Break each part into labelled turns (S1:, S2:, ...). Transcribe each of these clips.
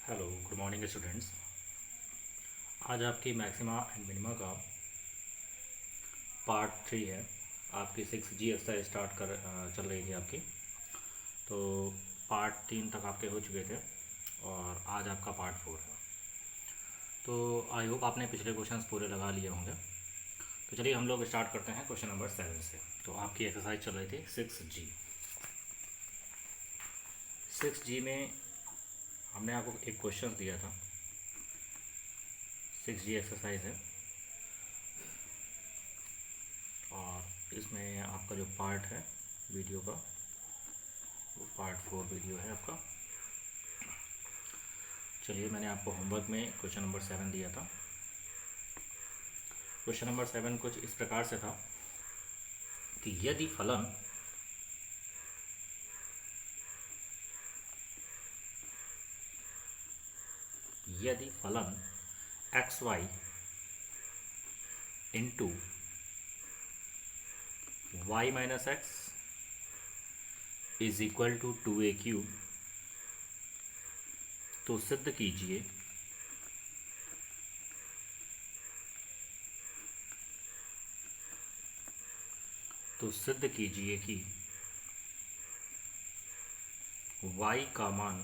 S1: Hello good morning students. आज आपकी maxima and minima का पार्ट 3 है। आपकी 6G एक्सरसाइज चल रही थी आपकी। तो पार्ट 3 तक आपके हो चुके थे और आज आपका पार्ट 4 है। तो आई होप आपने पिछले क्वेश्चंस पूरे लगा लिए होंगे। तो चलिए हम लोग स्टार्ट करते हैं क्वेश्चन नंबर 7 से। तो आपकी एक्सरसाइज चल रही थी 6G। 6G में हमने आपको एक क्वेश्चन दिया था। 6G एक्सरसाइज है और इसमें आपका जो पार्ट है वीडियो का वो पार्ट 4 वीडियो है आपका। चलिए, मैंने आपको होमवर्क में क्वेश्चन नंबर 7 दिया था। क्वेश्चन नंबर 7 कुछ इस प्रकार से था कि यदि फलन X Y into Y minus X is equal to 2a³ तो सिद्ध कीजिए कि y का मान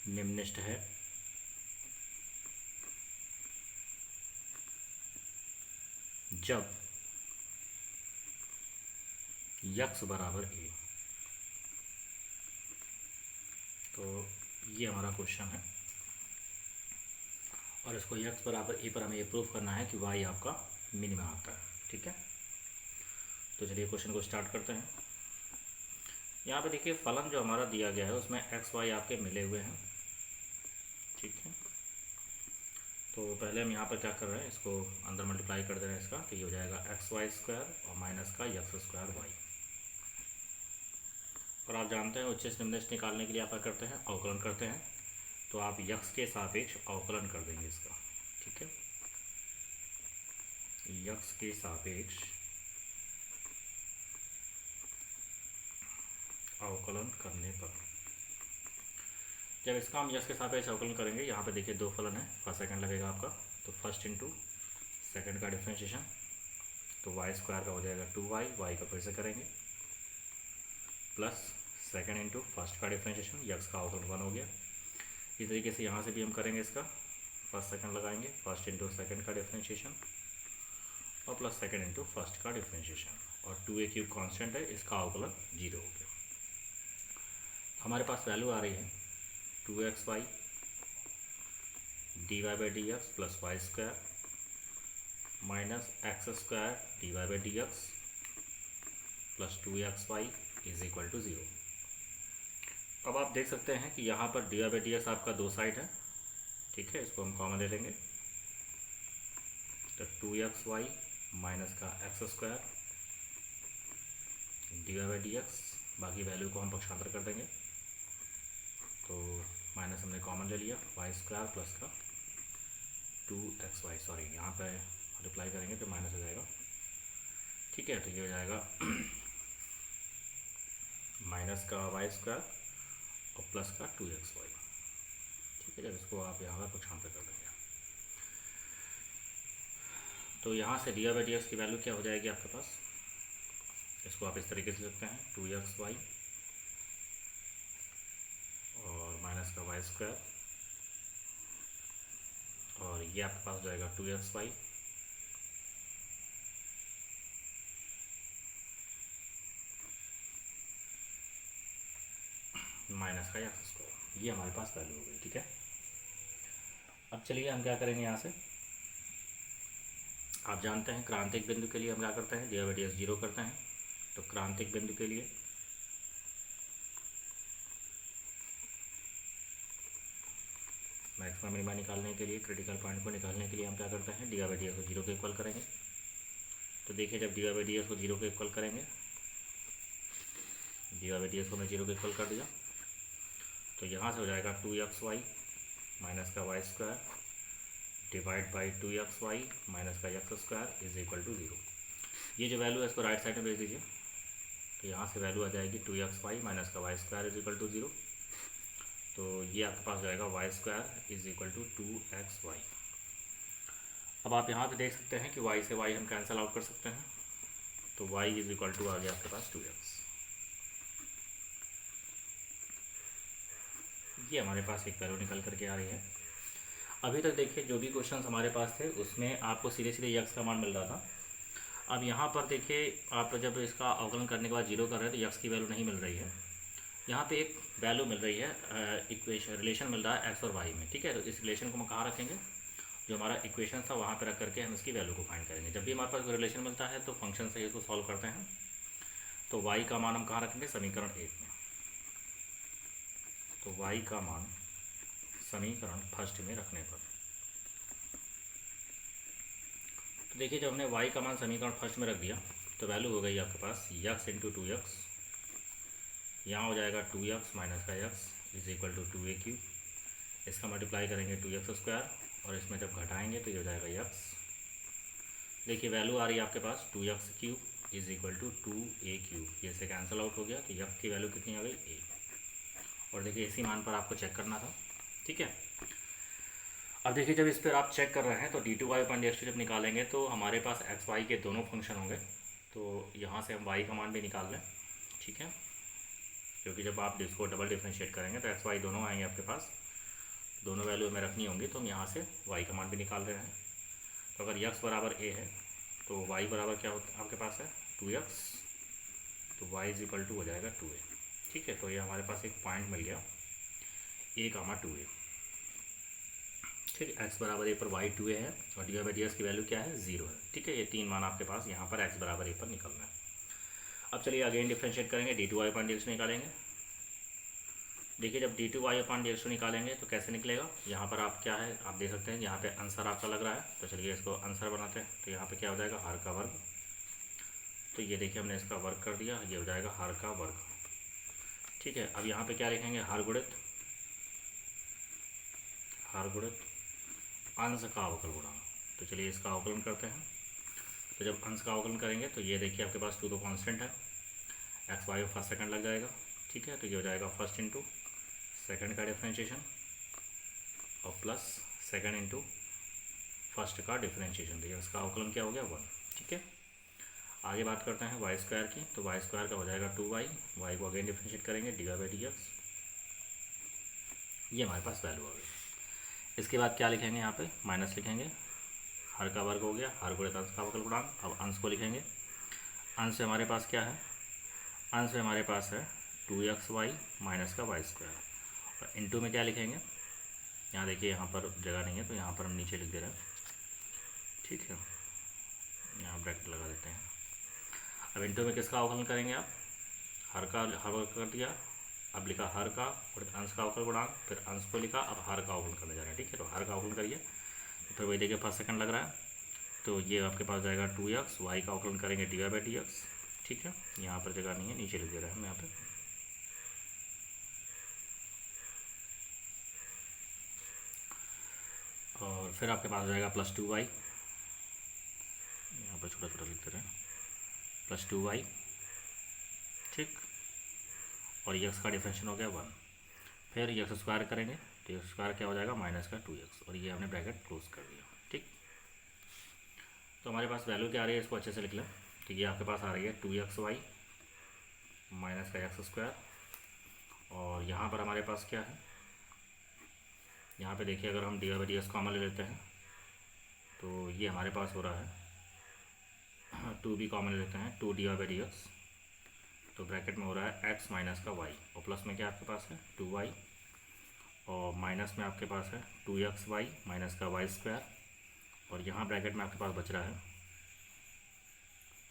S1: निम्नलिखित है। जब x बराबर a। तो ये हमारा क्वेश्चन है और इसको x बराबर a पर हमें ये प्रूफ करना है कि y आपका मिनिमम आता है। ठीक है, तो चलिए क्वेश्चन को स्टार्ट करते हैं। यहाँ पे देखिए फलन जो हमारा दिया गया है उसमें एक्स वाई आपके मिले हुए हैं। ठीक है, तो पहले हम यहाँ पर क्या कर रहे हैं, इसको अंदर मल्टीप्लाई कर दे रहे हैं इसका। तो ये हो जाएगा एक्स वाई स्क्वायर और माइनस का एक्स स्क्वायर वाई। और आप जानते हैं उच्च से निम्नलिखित निकालने के लिए आप क्या करते हैं, अवकलन करते हैं। तो आप यक्स के सापेक्ष अवकलन कर देंगे इसका। ठीक है, यक्स के सापेक्ष अवकलन करने पर जब इसका हम यक्स के सापेक्ष अवकलन करेंगे, यहाँ पे देखिए दो फलन है, फर्स्ट सेकंड लगेगा आपका। तो फर्स्ट इंटू सेकंड का डिफ्रेंशिएशन, तो वाई स्क्वायर का हो जाएगा 2y, वाई का फिर से करेंगे, प्लस सेकंड इंटू फर्स्ट का डिफ्रेंशिएशन, यक्स का अवकलन 1 हो गया। इस तरीके से यहाँ से भी हम करेंगे इसका, फर्स्ट सेकंड लगाएंगे, फर्स्ट इंटू सेकंड का डिफ्रेंशिएशन और प्लस सेकंड इंटू फर्स्ट का डिफ्रेंशिएशन, और 2a³ कांस्टेंट है, इसका अवकलन 0 हो गया। हमारे पास वैल्यू आ रही है 2xy dy/dx plus Y square minus X square dy/dx plus 2xy is equal to 0। अब आप देख सकते हैं कि यहाँ पर dy/dx आपका दो साइड है। ठीक है, इसको हम कॉमन ले लेंगे। तो 2xy माइनस का एक्स स्क्वायर dy/dx, बाकी वैल्यू को हम पक्षांतर कर देंगे। तो माइनस हमने कॉमन ले लिया, वाई स्क्वायर प्लस का 2xy, सॉरी यहाँ पे मल्टीप्लाई करेंगे तो माइनस हो जाएगा। ठीक है, तो ये हो जाएगा माइनस का वाई स्क्वायर और प्लस का 2xy। ठीक है, जब इसको आप यहाँ पर पक्षांतर कर देंगे तो यहाँ से dy/dx की वैल्यू क्या हो जाएगी आपके पास, इसको आप इस तरीके से लिखते हैं 2xy और माइनस का वाई स्क्वायर, और ये आपके पास हो जाएगा 2xy माइनस का एक्स स्क्वायर। ये हमारे पास वैल्यू हो गई। ठीक है, अब चलिए हम क्या करेंगे यहाँ से। आप जानते हैं क्रांतिक बिंदु के लिए हम क्या करते हैं, dy/dx 0 करते हैं। तो क्रांतिक बिंदु के लिए मैक्सिमम मिनिमा निकालने के लिए, क्रिटिकल पॉइंट को निकालने के लिए हम क्या करते हैं, dy/dx को 0 के इक्वल करेंगे। तो देखिए जब dy/dx को 0 के इक्वल करेंगे, dy/dx को हमने 0 के इक्वल कर दिया, तो यहाँ से हो जाएगा 2xy माइनस का Y square divide by 2xy minus का X square is equal to 0। ये जो वैल्यू है इसको राइट साइड में भेज दीजिए। तो यहाँ से वैल्यू आ जाएगी 2xy माइनस का Y square is equal to 0। तो ये आपके पास जाएगा Y square is equal to 2xy। अब आप यहाँ पे देख सकते हैं कि y से y हम कैंसिल आउट कर सकते हैं, तो y इज इक्वल टू आ गया आपके पास 2x। ये हमारे पास एक वैल्यू निकल करके आ रही है। अभी तक देखिए जो भी क्वेश्चन हमारे पास थे उसमें आपको सीधे सीधे यक्स का मान मिल रहा था। अब यहाँ पर देखिए आप जब इसका अवकलन करने के बाद जीरो कर रहे हैं तो यक्स की वैल्यू नहीं मिल रही है। यहाँ पे एक वैल्यू मिल रही है, इक्वेशन रिलेशन मिल रहा है एक्स और वाई में, ठीक है। तो इस रिलेशन को हम कहाँ रखेंगे, जो हमारा इक्वेशन था वहाँ पर रख करके हम इसकी वैल्यू को फाइंड करेंगे। जब भी हमारे पास कोई रिलेशन मिलता है तो फंक्शन से इसको सॉल्व करते हैं। तो वाई का मान हम कहाँ रखेंगे, समीकरण 1 में। तो वाई का मान समीकरण फर्स्ट में रखने पर, तो देखिए जब हमने y का मान समीकरण फर्स्ट में रख दिया तो वैल्यू हो गई आपके पास x इंटू 2x, यहाँ हो जाएगा 2x माइनस का x is equal to 2a³। इसका मल्टीप्लाई करेंगे 2x स्क्वायर और इसमें जब घटाएंगे तो ये हो जाएगा x। देखिए वैल्यू आ रही है आपके पास 2x³ is equal to 2a³। ये से कैंसिल आउट हो गया तो x की वैल्यू कितनी आ गई, a। और देखिए इसी मान पर आपको चेक करना था, ठीक है। अब देखिए जब इस पर आप चेक कर रहे हैं तो d2y/dx2 जब निकालेंगे तो हमारे पास एक्स वाई के दोनों फंक्शन होंगे। तो यहाँ से हम y का मान भी निकाल लें, ठीक है, क्योंकि जब आप इसको डबल डिफ्रेंशिएट करेंगे तो एक्स वाई दोनों आएंगे आपके पास, दोनों वैल्यू हमें रखनी होंगी। तो हम यहाँ से y का मान भी निकाल रहे हैं। तो अगर x बराबर a है तो y बराबर क्या होता है आपके पास है 2x, तो y इज इक्वल टू हो जाएगा 2a, ठीक है। तो ये हमारे पास एक पॉइंट मिल गया a, 2a, ठीक है। x बराबर a पर y 2a है और dy/dx की वैल्यू क्या है, 0 है, ठीक है। ये तीन मान आपके पास यहाँ पर x बराबर a पर निकलना है। अब चलिए अगेन डिफ्रेंशिएट करेंगे, d2y/dx निकालेंगे। देखिए जब d2y/dx निकालेंगे तो कैसे निकलेगा, यहाँ पर आप क्या है आप देख सकते हैं, यहाँ पे आंसर आपका लग रहा है। तो चलिए इसको आंसर बनाते हैं। तो यहाँ पे क्या हो जाएगा, हर का वर्ग। तो ये देखिए हमने इसका वर्ग कर दिया, ये हो जाएगा हर का वर्ग, ठीक है। अब यहाँ पे क्या लिखेंगे, हर गुणित अंश का अवकल गुणांक। तो चलिए इसका अवकलन करते हैं। तो जब अंश का अवकलन करेंगे तो ये देखिए आपके पास 2 तो कांस्टेंट है, एक्स वाई फर्स्ट सेकंड लग जाएगा, ठीक है। तो ये हो जाएगा फर्स्ट इंटू सेकंड का डिफ्रेंशिएशन और प्लस सेकंड इंटू फर्स्ट का डिफ्रेंशिएशन। तो इसका अवकलन क्या हो गया, 1, ठीक है। आगे बात करते हैं वाई स्क्वायर की। तो वाई स्क्वायर का हो जाएगा 2y, वाई को अगेन डिफ्रेंशिएट करेंगे dy/dx। ये हमारे पास वैल्यू आ गई। इसके बाद क्या लिखेंगे, यहाँ पे माइनस लिखेंगे, हर का वर्ग हो गया, हर गुणित अंश का अवकल गुणांक। अब अंश को लिखेंगे, अंश में हमारे पास क्या है, अंश में हमारे पास है 2xy माइनस का वाई स्क्वायर। और इंटू में क्या लिखेंगे, यहाँ देखिए यहाँ पर जगह नहीं है तो यहाँ पर हम नीचे लिख दे रहे हैं, ठीक है। यहाँ ब्रैकेट लगा देते हैं। अब इंटू में किसका अवकलन करेंगे आप, हर वर्ग कर दिया, अब लिखा हर का और अंश का अवकल गुणांक, फिर अंश को लिखा, अब हर का अवकलन करने जा रहे हैं, ठीक है। तो हर का अवकलन करिए, तो फिर वही देखिए फर्स्ट सेकंड लग रहा है। तो ये आपके पास जाएगा 2x, वाई का अवकलन करेंगे dy/dx, ठीक है। यहाँ पर जगह नहीं है, नीचे लिख दे रहे हैं हम यहाँ पे। और फिर आपके पास जाएगा प्लस 2y, यहाँ पर छोटा छोटा लिख दे रहे हैं, प्लस 2y, ठीक। और x का डिफरेंशियल हो गया 1। फिर x स्क्वायर करेंगे तो x स्क्वायर क्या हो जाएगा, माइनस का 2x, और ये हमने ब्रैकेट क्लोज कर दिया, ठीक। तो हमारे पास वैल्यू क्या आ रही है, इसको अच्छे से लिख लें। तो ये आपके पास आ रही है 2xy माइनस का x स्क्वायर। और यहाँ पर हमारे पास क्या है, यहाँ पे देखिए अगर हम dy/dx कॉमन ले लेते हैं तो ये हमारे पास हो रहा है 2 भी कॉमन ले लेते हैं, 2 dy/dx। तो ब्रैकेट में हो रहा है x माइनस का y, और प्लस में क्या आपके पास है 2y, और माइनस में आपके पास है 2xy माइनस का वाई स्क्वायर। और यहाँ ब्रैकेट में आपके पास बच रहा है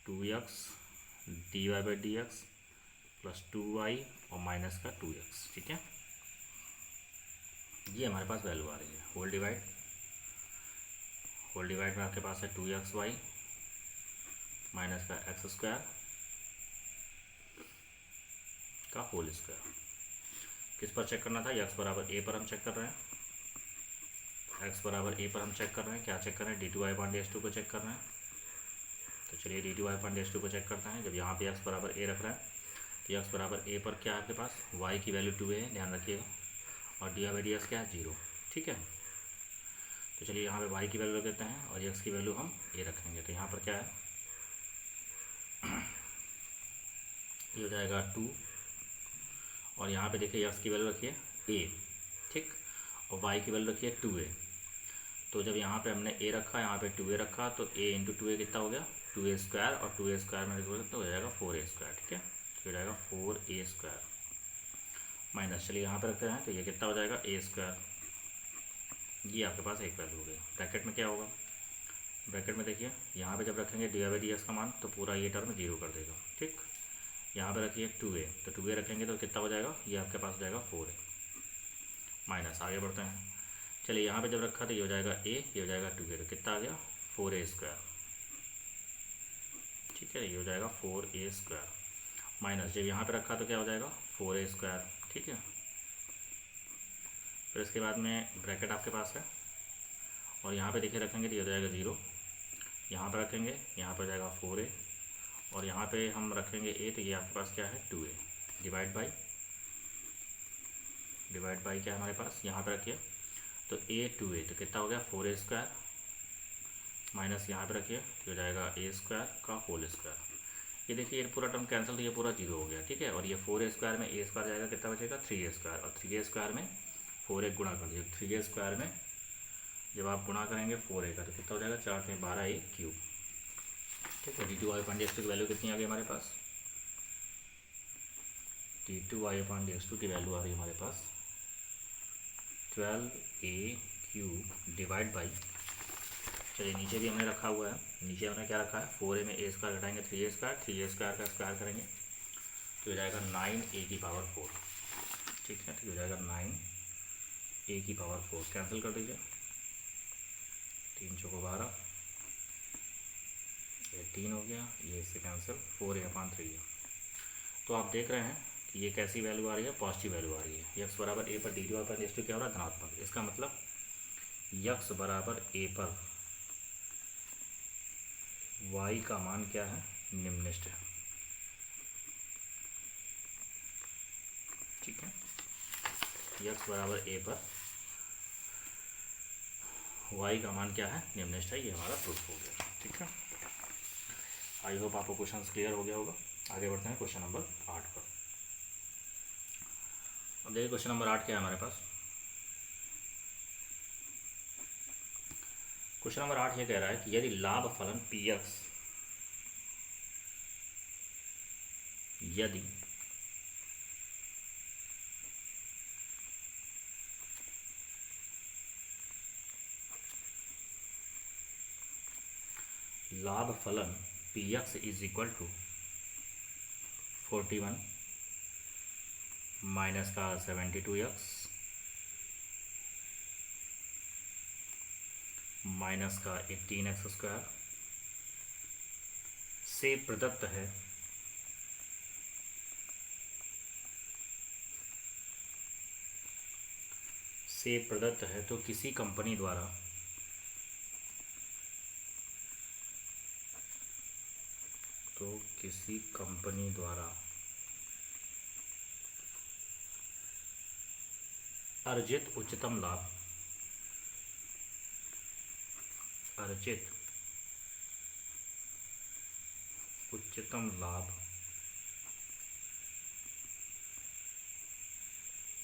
S1: 2x dy/dx प्लस 2y और माइनस का 2x, ठीक है। ये हमारे पास वैल्यू आ रही है। होल डिवाइड में आपके पास है 2xy माइनस का x स्क्वायर का होल स्क्वायर। किस पर चेक करना था, x बराबर a पर हम चेक कर रहे हैं, x बराबर a पर हम चेक कर रहे हैं। क्या चेक कर रहे हैं, d2y/dx2 को चेक कर रहे हैं। तो चलिए d2y/dx2 को चेक करते हैं। जब यहाँ पे x बराबर a रख रहे हैं तो यक्स बराबर ए पर क्या है आपके पास, वाई की वैल्यू 2 है, ध्यान रखिएगा, और डी बाई डी एक्स क्या है 0। ठीक है, तो चलिए यहाँ पे वाई की वैल्यू रख देते हैं और एक्स की वैल्यू हम ए रखेंगे। तो यहाँ पर क्या है, ये हो जाएगा 2, और यहाँ पे देखिए एक्स की वैल्यू रखिए ए, ठीक, और वाई की वैल्यू रखिए 2a। तो जब यहाँ पे हमने ए रखा, यहाँ पे 2a रखा, तो a इंटू 2a कितना हो गया 2a स्क्वायर, और 2a स्क्वायर में तो हो जाएगा 4a स्क्वायर। ठीक है, तो हो जाएगा 4a स्क्वायर माइनस, चलिए यहाँ पे रखते हैं, तो ये कितना हो जाएगा a स्क्वायर, ये आपके पास एक वैल्यू हो गई। ब्रैकेट में क्या होगा, ब्रैकेट में देखिए यहाँ पे जब रखेंगे डी बाई डी एक्स का मान, तो पूरा ये टर्म 0 कर देगा। ठीक, यहाँ पे रखिए 2a, तो 2a रखेंगे तो कितना हो जाएगा, ये आपके पास हो जाएगा 4a माइनस। आगे बढ़ते हैं, चलिए यहाँ पे जब रखा तो ये हो जाएगा a, ये हो जाएगा 2a, तो कितना आ गया 4a स्क्वायर। ठीक है, ये हो जाएगा 4a स्क्वायर माइनस, जब यहाँ पे रखा तो क्या हो जाएगा 4a स्क्वायर। ठीक है, फिर इसके बाद में ब्रैकेट आपके पास है, और यहाँ पे देखिए रखेंगे तो ये हो जाएगा 0, यहाँ पर रखेंगे, यहाँ पर जाएगा 4a, और यहाँ पे हम रखेंगे a, तो ये आपके पास क्या है 2a डिवाइड बाई क्या है हमारे पास, यहाँ पे रखिए तो a 2a, तो कितना हो गया 4a स्क्वायर माइनस, यहाँ पे रखिए तो हो जाएगा a स्क्वायर का होल स्क्वायर। ये देखिए ये पूरा टर्म कैंसिल, तो ये पूरा 0 हो गया। ठीक है, और ये 4a स्क्वायर में a स्क्वायर जाएगा, कितना बचेगा 3a स्क्वायर, और 3a स्क्वायर में 4a गुणा कर दीजिए, 3a स्क्वायर में जब आप गुणा करेंगे 4a का, तो कितना हो जाएगा 4 में 12a क्यूब। ठीक है, d2y अपॉन dx2 की वैल्यू कितनी आ गई हमारे पास, d2y अपॉन dx2 की वैल्यू आ रही है हमारे पास 12a क्यूब डिवाइड बाई, चलिए नीचे भी हमने रखा हुआ है, नीचे हमने क्या रखा है 4a में a स्क्वायर घटाएंगे 3a स्क्वायर, 3a स्क्वायर का स्क्वायर करेंगे तो हो जाएगा 9a की पावर 4। ठीक है, तो हो जाएगा 9a की पावर 4, कैंसिल कर दीजिए, 3 चौको 12, ये 3 हो गया, ये इससे कैंसिल, 4a अपॉन 3 है। तो आप देख रहे हैं कि ये कैसी वैल्यू आ रही है, पॉजिटिव वैल्यू आ रही है। यक्स बराबर ए पर डी डी वाई पर x2 क्या हो रहा है धनात्मक, इसका मतलब यक्स बराबर ए पर y का मान क्या है निम्नलिखित है। ठीक है, यक्स बराबर ए पर y का मान क्या है निम्नलिखित है, ये हमारा प्रूफ हो गया। ठीक है, आई होप आपको क्वेश्चन क्लियर हो गया होगा। आगे बढ़ते हैं क्वेश्चन नंबर 8 पर। अब देखिए क्वेश्चन नंबर 8 क्या है हमारे पास। क्वेश्चन नंबर 8 ये कह रहा है कि यदि लाभ फलन पी एक्स, यदि लाभ फलन P X is equal to 41 minus का 72x माइनस का 18x स्क्वायर से प्रदत्त है, तो किसी कंपनी द्वारा अर्जित उच्चतम लाभ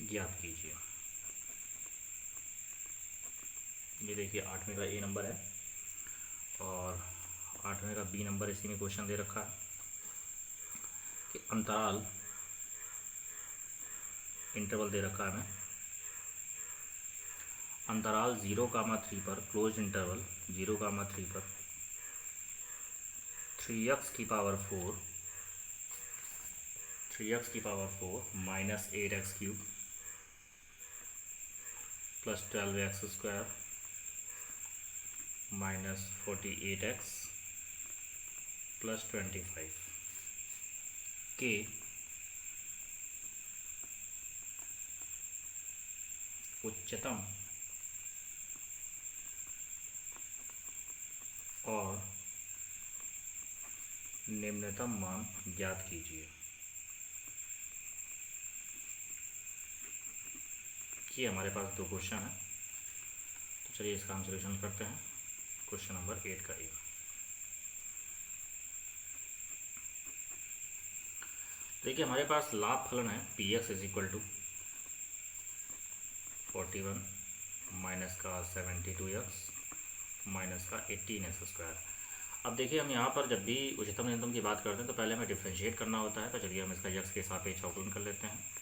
S1: ज्ञात कीजिए। ये देखिए 8वें का ए नंबर है और 8वें का बी नंबर इसी में क्वेश्चन दे रखा है कि अंतराल इंटरवल दे रखा है हमें, अंतराल 0,3 पर क्लोज इंटरवल 0,3 पर 3x की power 4 minus 8x cube plus 12x square minus 48x plus 25 के उच्चतम और निम्नतम मान ज्ञात कीजिए। ये हमारे पास दो क्वेश्चन है, तो चलिए इसका हम सोल्यूशन करते हैं। क्वेश्चन नंबर 8 का ए। देखिए हमारे पास लाभ फलन है P X is equal to 41 minus का 72x माइनस का 18x²। अब देखिए हम यहाँ पर जब भी उच्चतम न्यूनतम की बात करते हैं तो पहले हमें डिफ्रेंशिएट करना होता है। तो चलिए हम इसका यक्स के सापेक्ष अवकलन कर लेते हैं।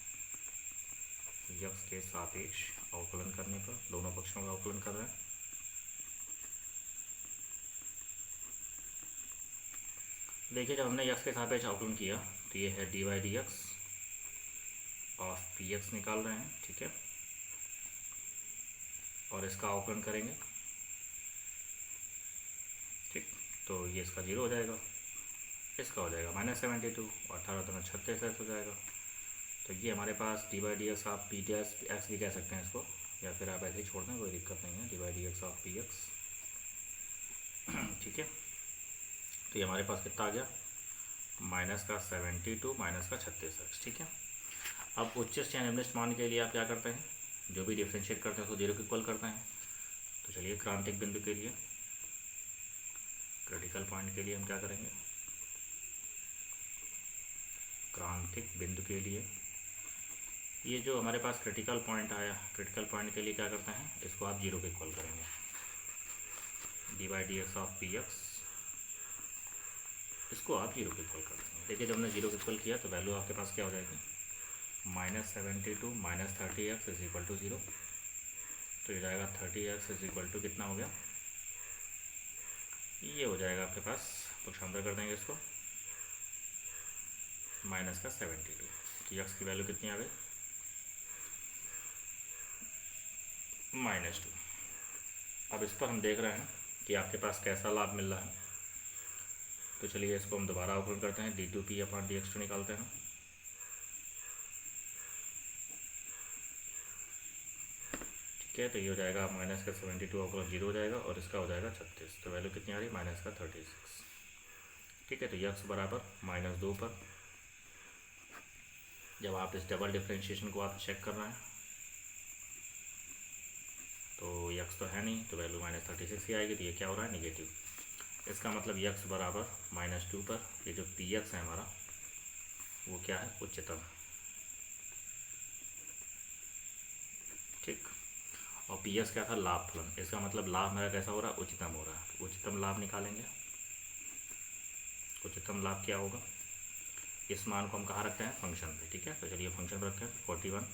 S1: यक्स के सापेक्ष अवकलन करने पर दोनों पक्षों का अवकलन कर रहे हैं। देखिए जब हमने यक्स के सापेक्ष अवकलन किया तो ये है D Y D X of P X निकाल रहे हैं, ठीक है। और इसका अवकलन करेंगे, ठीक। तो ये इसका 0 हो जाएगा, इसका हो जाएगा -72, 18 36 हो जाएगा। तो ये हमारे पास D by D X of P D X भी कह सकते हैं इसको, या फिर आप ऐसे ही छोड़ दें, कोई दिक्कत नहीं है। D by D X of P x, ठीक है। तो ये हमारे पास कितना आ गया, -72 माइनस का 36x, ठीक है। अब उच्चस्थ या निम्नस्थ मान के लिए आप क्या करते हैं, जो भी डिफ्रेंशिएट करते हैं उसको 0 के इक्वल करते हैं। तो चलिए क्रांतिक बिंदु के लिए, क्रिटिकल पॉइंट के लिए हम क्या करेंगे, क्रांतिक बिंदु के लिए ये जो हमारे पास क्रिटिकल पॉइंट आया, क्रिटिकल पॉइंट के लिए क्या करते हैं, इसको आप 0 के इक्वल करेंगे। D by D X of P x, इसको आप 0 के इक्वल कर देंगे। देखिए जब हमने 0 के इक्वल किया तो वैल्यू आपके पास क्या हो जाएगी, -72 minus 30x is equal to 0। तो ये जाएगा 30x इज इक्वल टू कितना हो गया, ये हो जाएगा आपके पास, पक्षांतर कर देंगे इसको, माइनस का 72। तो यक्स की वैल्यू कितनी आ गई, -2। अब इस पर हम देख रहे हैं कि आपके पास कैसा लाभ मिल रहा है। तो चलिए इसको हम दोबारा अवकलन करते हैं, d2p अपॉन dx2 निकालते हैं। ठीक है, तो ये हो जाएगा माइनस का 72 अवकलन 0 हो जाएगा और इसका हो जाएगा 36। तो वैल्यू कितनी आ रही है, माइनस का 36। ठीक है, तो यक्स बराबर -2 पर जब आप इस डबल डिफ्रेंशिएशन को आप चेक कर रहे हैं तो यक्स तो है नहीं, तो वैल्यू -36 ही आएगी। तो ये क्या हो रहा है, निगेटिव। इसका मतलब यक्स बराबर -2 पर ये जो पी एक्स है हमारा वो क्या है, उच्चतम। ठीक, और पी एक्स क्या था, लाभ फलन। इसका मतलब लाभ मेरा कैसा हो रहा है, उच्चतम हो रहा है। उच्चतम लाभ निकालेंगे। उच्चतम लाभ क्या होगा, इस मान को हम कहाँ रखते हैं, फंक्शन पे। ठीक है, तो चलिए फंक्शन पर रखते हैं। 41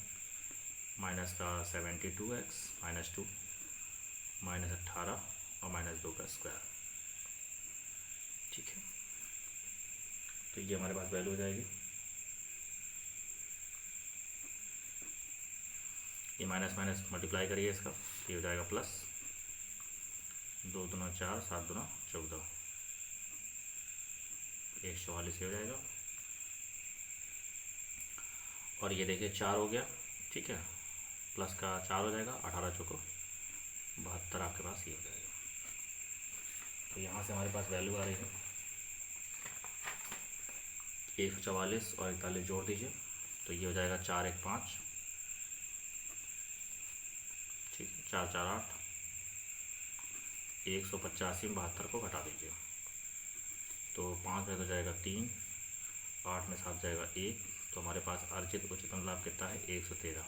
S1: माइनस का 72x -2 -18 और -2 का स्क्वायर। ठीक है, तो ये हमारे पास वैल्यू हो जाएगी। ये माइनस माइनस मल्टीप्लाई करिए इसका, ये हो जाएगा प्लस, 2 दूना 4 7 दूना 14, 144 हो जाएगा। और ये देखिए 4 हो गया, ठीक है, प्लस का 4 हो जाएगा, 18 चौको 72 आपके पास ये हो जाएगा। तो यहाँ से हमारे पास वैल्यू आ रही है 144 और 41 जोड़ दीजिए, तो ये हो जाएगा 4 1 5, ठीक है, 4 4 8, 185 में 72 को घटा दीजिए, तो 5 में तो जाएगा 3, 8 में 7 जाएगा 1। तो हमारे पास अर्जित उच्चतम लाभ कितना है, 113।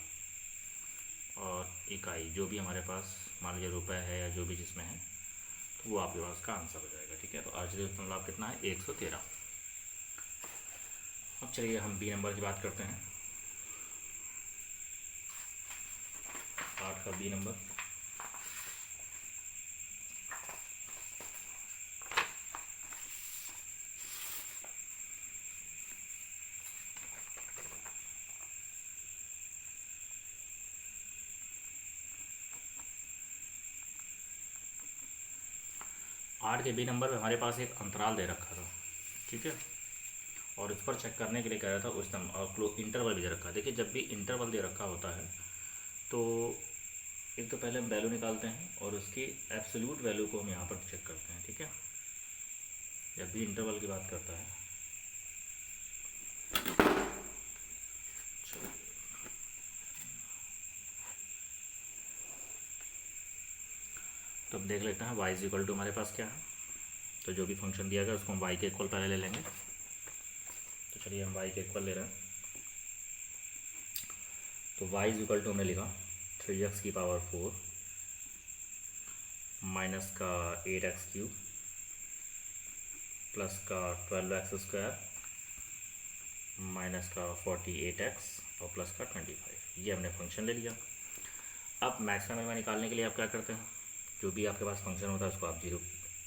S1: और इकाई जो भी हमारे पास मान लीजिए रुपए है या जो भी जिसमें है, तो वो आपके पास का आंसर हो जाएगा। ठीक है, तो अर्जित उच्चतम लाभ कितना है, 113। अब चलिए हम बी नंबर की बात करते हैं। 8 का बी नंबर। आठ के बी नंबर में हमारे पास एक अंतराल दे रखा था, ठीक है, और इस पर चेक करने के लिए कह रहा था उच्चतम, और इंटरवल भी दे रखा है। देखिए जब भी इंटरवल दे रखा होता है तो एक तो पहले हम वैल्यू निकालते हैं और उसकी एब्सोल्यूट वैल्यू को हम यहाँ पर चेक करते हैं। ठीक है, जब भी इंटरवल की बात करता है, तो अब देख लेते हैं y इज इक्वल टू हमारे पास क्या है। तो जो भी फंक्शन दिया गया उसको हम y के इक्वल पहले ले लेंगे। तो चलिए हम y के इक्वल ले रहे हैं। तो y इज इक्वल टू हमने लिखा 3x की पावर 4 माइनस का 8x क्यूब प्लस का 12x स्क्वायर माइनस का 48x और प्लस का 25। ये हमने फंक्शन ले लिया। अब मैक्सिमम मिनिमम निकालने के लिए आप क्या करते हैं, जो भी आपके पास फंक्शन होता है उसको आप जीरो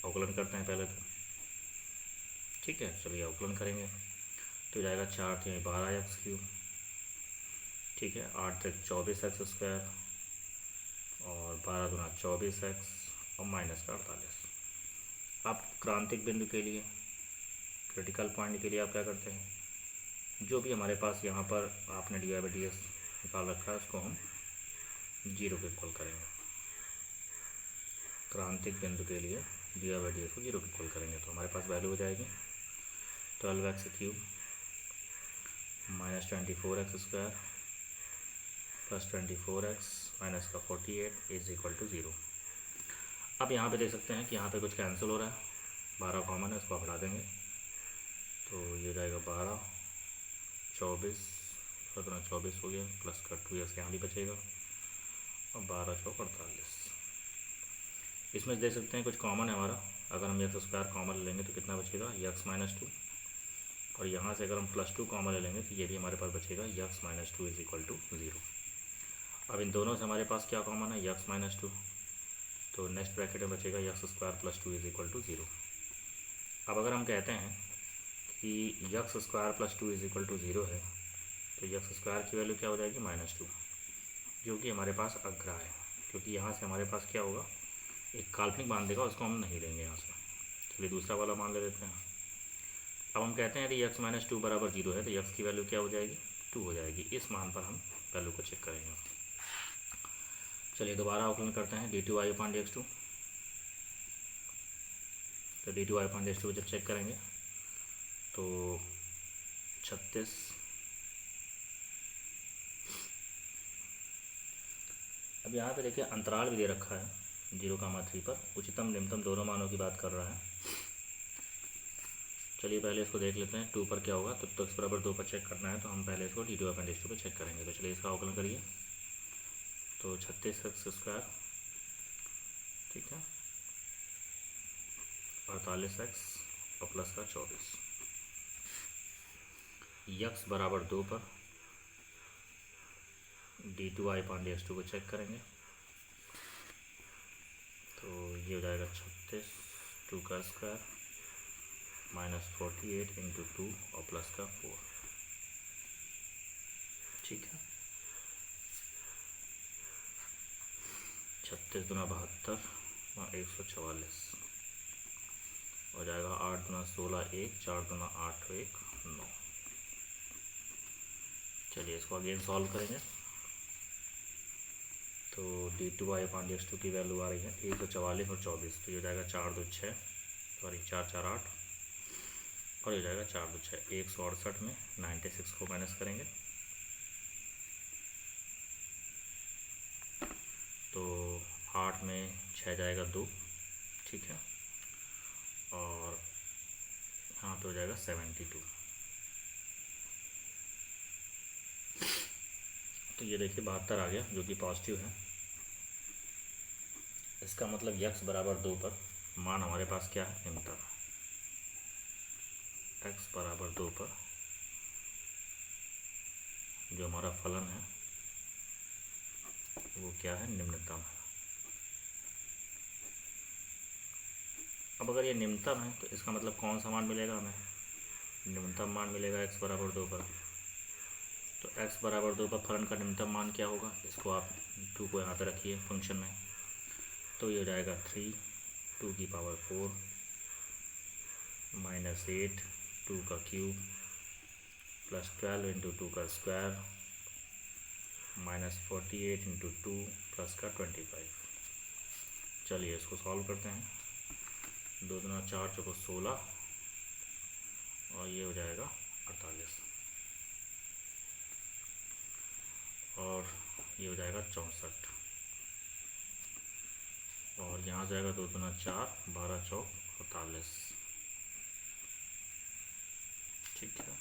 S1: अवकलन करते हैं पहले तो। ठीक है, चलिए अवकलन करेंगे तो जाएगा 4 × 12x क्यूब, ठीक है, 8 × 24x स्क्वायर और 12 × 24x और माइनस का 48। अब क्रांतिक बिंदु के लिए, क्रिटिकल पॉइंट के लिए आप क्या करते हैं, जो भी हमारे पास यहाँ पर आपने dy/dx निकाल रखा है उसको हम जीरो के इक्वल करेंगे। क्रांतिक बिंदु के लिए dy/dx को जीरो के इक्वल करेंगे तो हमारे पास वैल्यू हो जाएगी 12x cube minus 24x square plus 24x minus का 48 इज इक्वल टू 0। अब यहाँ पे देख सकते हैं कि यहाँ पे कुछ कैंसिल हो रहा है, 12 कॉमन है, उसको आप हटा देंगे तो ये जाएगा 12 24 17 24 हो गया, प्लस का 2x यहाँ भी बचेगा और 12 × 4 48। इसमें देख सकते हैं कुछ कॉमन है हमारा, अगर हम x स्क्वायर कॉमन ले लेंगे तो कितना बचेगा x-2, और यहाँ से अगर हम +2 कॉमन ले लेंगे तो ये भी हमारे पास बचेगा x-2 इज इक्वल टू 0। अब इन दोनों से हमारे पास क्या कॉमन है, x-2, तो नेक्स्ट ब्रैकेट में बचेगा x² + 2 इज इक्वल टू 0। अब अगर हम कहते हैं कि x² + 2 इज इक्वल टू 0 है तो x² की वैल्यू क्या हो जाएगी, -2, जो कि हमारे पास अग्र है, क्योंकि यहाँ से हमारे पास क्या होगा, एक काल्पनिक मान देगा, उसको हम नहीं लेंगे यहाँ से। चलिए दूसरा वाला मान ले लेते हैं। अब हम कहते हैं यदि x-2 बराबर 0 है तो x की वैल्यू क्या हो जाएगी, 2 हो जाएगी। इस मान पर हम वैल्यू को चेक करेंगे। चलिए दोबारा अवकलन करते हैं d2y/dx2। तो d2y/dx2 को जब चेक करेंगे तो 36, अब यहाँ पे देखिए अंतराल भी दे रखा है 0,3 पर, उच्चतम निम्नतम दोनों मानों की बात कर रहा है। चलिए पहले इसको देख लेते हैं 2 पर क्या होगा, तो x बराबर 2 पर चेक करना है तो हम पहले इसको d2y/dx2 पर चेक करेंगे। तो चलिए इसका अवकलन करिए, तो 36x², ठीक है, 48x और प्लस का 24। x बराबर 2 पर d2y/dx2 को चेक करेंगे तो ये हो जाएगा 36 2 का स्क्वायर -48 × 2 और प्लस का 4, ठीक है। 36 × 72 144 हो जाएगा, 8 × 16 1, 4 × 8 1 9। चलिए इसको अगेन सॉल्व करेंगे तो d2y/dx2 की वैल्यू आ रही है 144 और 24, तो ये हो जाएगा 4 2 6, सॉरी 4 4 8 और ये जाएगा 4 2 6, 168 में 96 को माइनस करेंगे तो 8 में 6 जाएगा 2, ठीक है, और यहाँ पे हो जाएगा 72। तो ये देखिए 72 आ गया, जो कि पॉजिटिव है। इसका मतलब x बराबर 2 पर मान हमारे पास क्या है, निम्नतम। x बराबर 2 पर जो हमारा फलन है वो क्या है, निम्नतम है। अब अगर ये निम्नतम है तो इसका मतलब कौन सा मान मिलेगा हमें, निम्नतम मान मिलेगा x बराबर 2 पर। तो x बराबर 2 पर फलन का निम्नतम मान क्या होगा, इसको आप 2 को यहाँ पे रखिए फंक्शन में, तो ये हो जाएगा 3 2 की पावर 4 -8 2 का क्यूब प्लस 12 × 2 का स्क्वायर -48 × 2 प्लस का 25। चलिए इसको सॉल्व करते हैं, 2 दूना 4 चौको 16 और ये हो जाएगा 48 और ये हो जाएगा 64 और और यहाँ जाएगा 2 दूना 4, 12 चौक 48। ठीक है,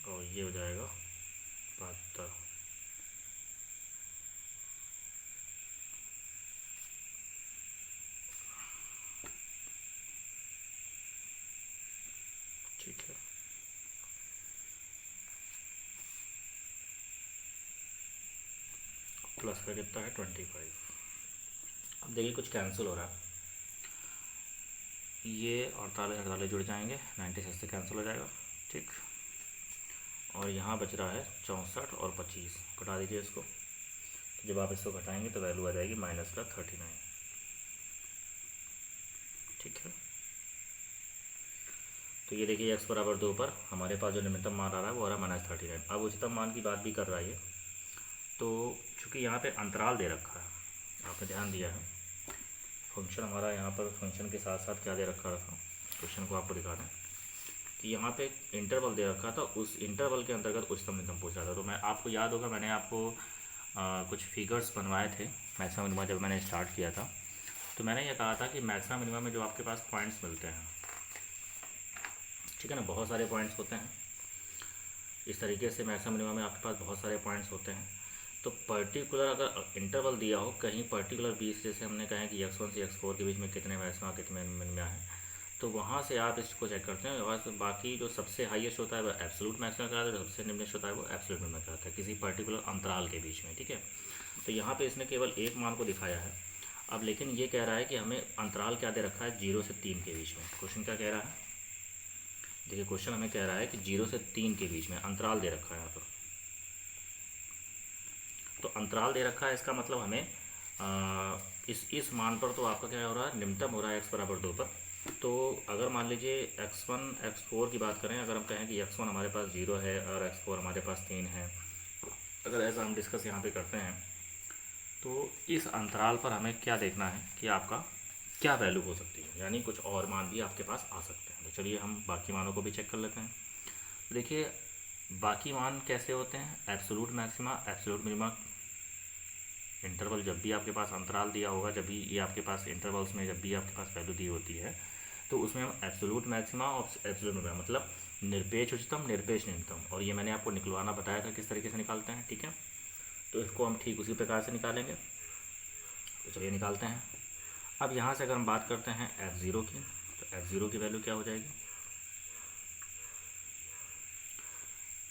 S1: और ये हो जाएगा 72। ठीक है, प्लस का कितना है 25। अब देखिए कुछ कैंसिल हो रहा है, ये 48 जुड़ जाएंगे, 96 से कैंसिल हो जाएगा। ठीक, और यहाँ बच रहा है 64 और 25, घटा दीजिए इसको। तो जब आप इसको घटाएंगे तो वैल्यू आ जाएगी माइनस का 39। ठीक है, तो ये देखिए x बराबर 2 पर हमारे पास जो न्यूनतम मान आ रहा है वो आ रहा है -39। अब उच्चतम मान की बात भी कर रहा है ये, तो चूँकि यहाँ पे अंतराल दे रखा है, आपने ध्यान दिया है, फंक्शन हमारा यहाँ पर फंक्शन के साथ साथ क्या दे रखा था, क्वेश्चन को आपको दिखा दें कि यहाँ पे इंटरवल दे रखा था, उस इंटरवल के अंतर्गत उच्चतम न्यूनतम पूछा था। तो मैं आपको याद होगा मैंने आपको कुछ फिगर्स बनवाए थे मैक्सिमम मिनिमम जब मैंने स्टार्ट किया था, तो मैंने ये कहा था कि मैक्सिमम मिनिमम में जो आपके पास पॉइंट्स मिलते हैं, ठीक है ना, बहुत सारे पॉइंट्स होते हैं। इस तरीके से मैक्सिमम मिनिमम में आपके पास बहुत सारे पॉइंट्स होते हैं। तो पर्टिकुलर अगर इंटरवल दिया हो कहीं पर्टिकुलर बीच, जैसे हमने कहा है कि x1 से x4 के बीच में कितने मैक्सिमा कितने मिनिमा है, तो वहाँ से आप इसको चेक करते हैं। और बाकी जो सबसे हाईएस्ट होता है वो एब्सोल्यूट मैक्सिमा कहलाता है, जो सबसे निम्नलिखित होता है वो एब्सोल्यूट मिनिमा कहलाता है, किसी पर्टिकुलर अंतराल के बीच में। ठीक है, तो यहाँ पे इसने केवल एक मान को दिखाया है। अब लेकिन ये कह रहा है कि हमें अंतराल क्या दे रखा है, 0 से 3 के बीच में। क्वेश्चन क्या कह रहा है, देखिए क्वेश्चन हमें कह रहा है कि 0 से 3 के बीच में अंतराल दे रखा है यहाँ पर। तो अंतराल दे रखा है, इसका मतलब हमें इस मान पर तो आपका क्या हो रहा है, न्यूनतम हो रहा है x बराबर 2 पर। तो अगर मान लीजिए x1 x4 की बात करें, अगर हम कहें कि x1 हमारे पास 0 है और x4 हमारे पास 3 है, अगर ऐसा हम डिस्कस यहाँ पे करते हैं, तो इस अंतराल पर हमें क्या देखना है कि आपका क्या वैल्यू हो सकती है, यानी कुछ और मान भी आपके पास आ सकते हैं। तो चलिए हम बाकी मानों को भी चेक कर लेते हैं। तो देखिए बाकी मान कैसे होते हैं, absolute maxima, absolute minima, interval जब भी आपके पास अंतराल दिया होगा, जब भी ये आपके पास इंटरवल्स में जब भी आपके पास वैल्यू दी होती है, तो उसमें हम एब्सोल्यूट मैक्सिमा और एब्सोल्यूट मिनिमा मतलब निरपेक्ष उच्चतम निरपेक्ष न्यूनतम, और ये मैंने आपको निकलवाना बताया था किस तरीके से निकालते हैं। ठीक है, तो इसको हम ठीक उसी प्रकार से निकालेंगे। तो चलिए निकालते हैं। अब यहाँ से अगर हम बात करते हैं f0 की, तो f0 की वैल्यू क्या हो जाएगी,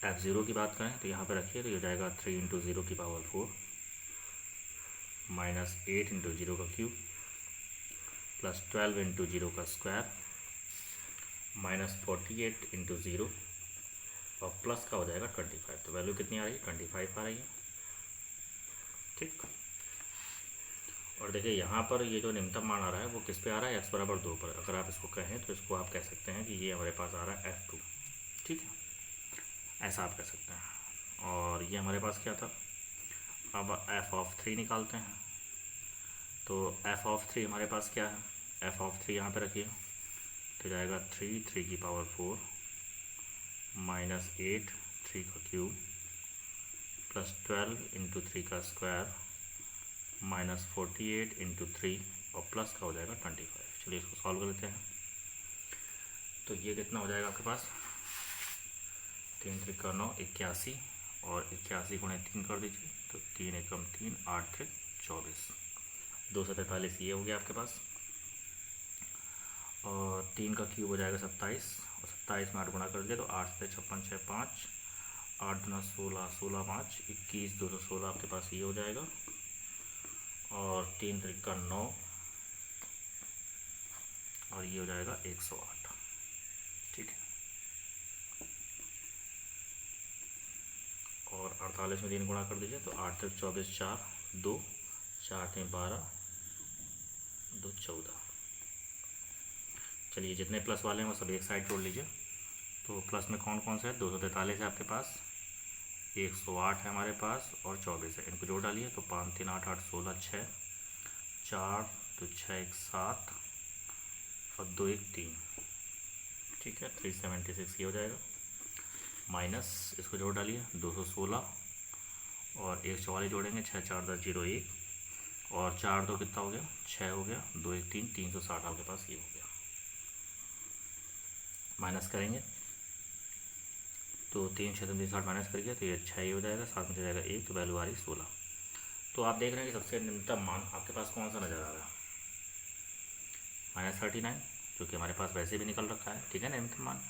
S1: f0 की बात करें तो यहाँ पे रखिए, तो ये हो जाएगा 3 × 0 की पावर 4 माइनस 8 × 0 का क्यूब प्लस 12 × 0 का स्क्वायर माइनस 48 × 0 और प्लस का हो जाएगा 25। तो वैल्यू कितनी आ रही है, 25 आ रही है। ठीक, और देखिए यहाँ पर ये जो न्यूनतम मान आ रहा है वो किस पे आ रहा है, x बराबर 2 पर। अगर आप इसको कहें तो इसको आप कह सकते हैं कि ये हमारे पास आ रहा है f2। ठीक है, ऐसा आप कह सकते हैं। और ये हमारे पास क्या था, अब f(3) निकालते हैं। तो f(3) हमारे पास क्या है, f(3) यहाँ पे रखिए, तो जाएगा 3 की पावर 4 माइनस 8 3 का क्यूब प्लस 12 × 3 का स्क्वायर माइनस 48 × 3 और प्लस का हो जाएगा 25। चलिए इसको सॉल्व कर लेते हैं। तो ये कितना हो जाएगा आपके पास, 3 × 3 = 9, 81 और 81 × 3 कर दीजिए, तो 3 × 1 = 3, 8 × 24, 243 ये हो गया आपके पास। और 3 का क्यूब हो जाएगा 27, और 27 में 8 गुणा कर दिया तो 8 से 56 6 5, 8 × 16 16 5 21, 216 आपके पास ये हो जाएगा। और 3 × 3 = 9 और ये हो जाएगा 108। ठीक है, और 48 में 3 गुणा कर दीजिए तो 8 × 24 4 2, 4 × 12 2 14। चलिए जितने प्लस वाले हैं वो सब एक साइड जोड़ लीजिए। तो प्लस में कौन कौन से है, 243 है आपके पास, 108 है हमारे पास और 24 है, इनको जोड़ डालिए तो 5 3 8 8 16 6 4 2 6 1 7 और 2 1 3। ठीक है, 376 ये हो जाएगा। माइनस इसको जोड़ डालिए 216 और 144 जोड़ेंगे 6 4 10 0 1 और 4 2 कितना हो गया, 6 हो गया, 2 1 3, 360 आपके पास ये हो गया। माइनस करेंगे तो 3 6 360 माइनस करिए तो ये 6 ही हो जाएगा, साथ में जाएगा 1, तो वैल्यू आ रही 16। तो आप देख रहे हैं कि सबसे न्यूनतम मान आपके पास कौन सा नज़र आ रहा है, -39, जो कि हमारे पास वैसे भी निकल रखा है, ठीक है ना, न्यूनतम मान।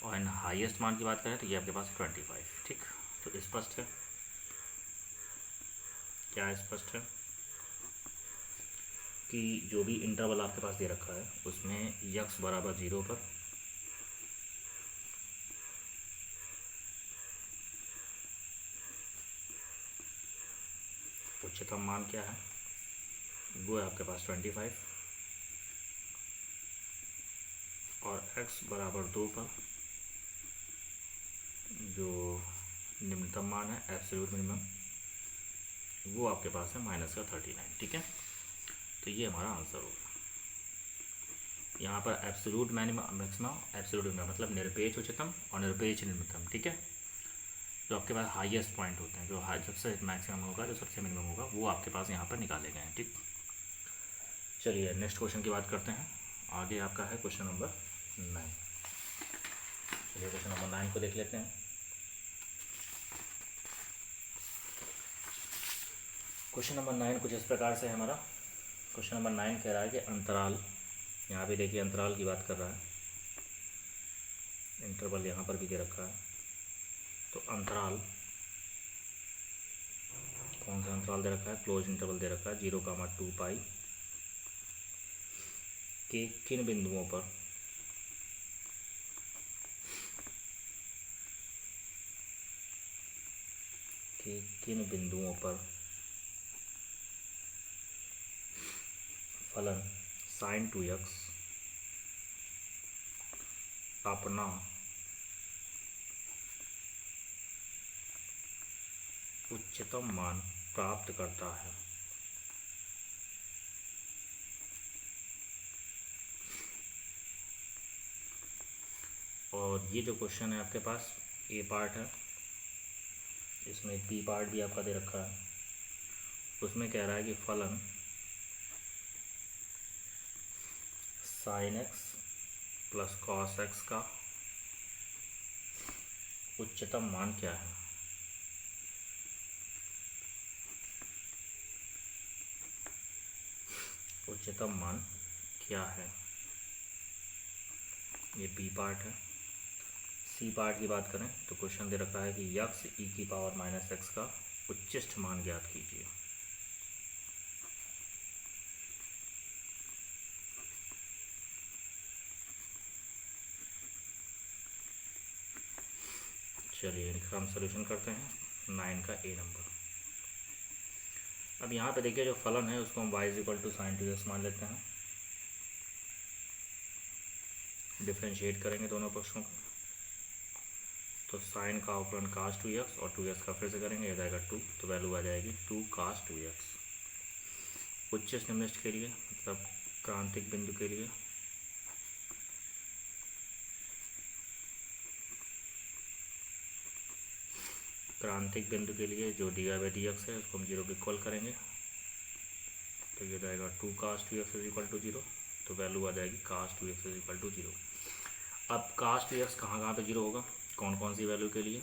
S1: और इन हाईएस्ट मान की बात करें तो ये आपके पास 25, ठीक। तो स्पष्ट है, क्या स्पष्ट है कि जो भी इंटरवल आपके पास दे रखा है उसमें यक्स बराबर 0 पर उच्चतम मान क्या है, वो है आपके पास 25, और x बराबर 2 पर जो निम्नतम मान है एब्सोल्यूट मिनिमम, वो आपके पास है -39, ठीक है। तो ये हमारा आंसर होगा। यहाँ पर एब्सोल्यूट मैक्सिमम, एब्सोल्यूट मिनिमम मतलब निरपेक्ष उच्चतम और निरपेक्ष निम्नतम, ठीक है। जो आपके पास हाईएस्ट पॉइंट होते हैं, जो सबसे मैक्सिमम होगा, जो सबसे मिनिमम होगा, वो आपके पास यहाँ पर निकाले गए हैं, ठीक। चलिए नेक्स्ट क्वेश्चन की बात करते हैं। आगे आपका है क्वेश्चन नंबर 9। चलिए क्वेश्चन नंबर 9 को देख लेते हैं। क्वेश्चन नंबर 9 कुछ इस प्रकार से है हमारा। क्वेश्चन नंबर 9 कह रहा है कि अंतराल, यहाँ पे देखिए अंतराल की बात कर रहा है, इंटरवल यहाँ पर भी दे रखा है। तो अंतराल, कौन सा अंतराल दे रखा है, क्लोज इंटरवल दे रखा है 0, 2 पाई के किन बिंदुओं पर फलन sin 2x अपना उच्चतम मान प्राप्त करता है। और ये जो क्वेश्चन है आपके पास, ए पार्ट है, इसमें बी पार्ट भी आपका दे रखा है। उसमें कह रहा है कि फलन sin x plus cos x का उच्चतम मान क्या है। उच्चतम मान क्या है, ये बी पार्ट है। सी पार्ट की बात करें तो क्वेश्चन दे रखा है कि यक्स e⁻⁻x का उच्चिष्ट मान ज्ञात कीजिए। चलिए इनका हम सोल्यूशन करते हैं। 9 का ए नंबर। अब यहाँ पे देखिए जो फलन है उसको हम y = sin 2x मान लेते हैं। डिफ्रेंशिएट करेंगे दोनों पक्षों को, तो साइन का अवकलन cos 2x और 2x का फिर से करेंगे, ये जाएगा 2, तो वैल्यू आ जाएगी 2 cos 2x। उच्चिष्ट निम्निष्ट के लिए मतलब क्रांतिक बिंदु के लिए जो dx है उसको हम 0 के इक्वल करेंगे, तो ये जाएगा 2 cos 2x = 0, तो वैल्यू आ जाएगी cos 2x = 0। अब cos 2x कहाँ पे 0 होगा, कौन कौन सी वैल्यू के लिए।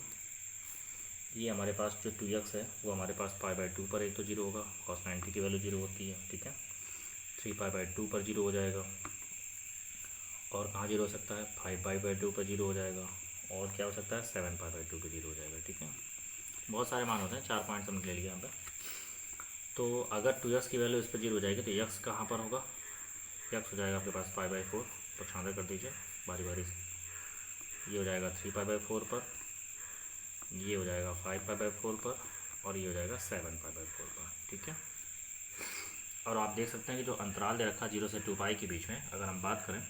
S1: ये हमारे पास जो 2x है वो हमारे पास π/2 पर एक तो 0 होगा, cos 90 की वैल्यू 0 होती है, ठीक है। 3π/2 पर 0 हो जाएगा, और कहाँ 0 हो सकता है, 5π/2 पर 0 हो जाएगा, और क्या हो सकता है 7π/2 पर 0 हो जाएगा, ठीक है। बहुत सारे मान होते हैं, 4 पॉइंट समझ ले लिया यहाँ पर। तो अगर 2x की वैल्यू इस पर 0 हो जाएगी तो x कहाँ पर होगा, x हो जाएगा आपके पास π/4 पर, छांदा कर दीजिए बारी बारी से। ये हो जाएगा 3π/4 पर, ये हो जाएगा 5π/4 पर, और ये हो जाएगा 7π/4 पर, ठीक है। और आप देख सकते हैं कि जो अंतराल दे रखा 0 से 2π के बीच में, अगर हम बात करें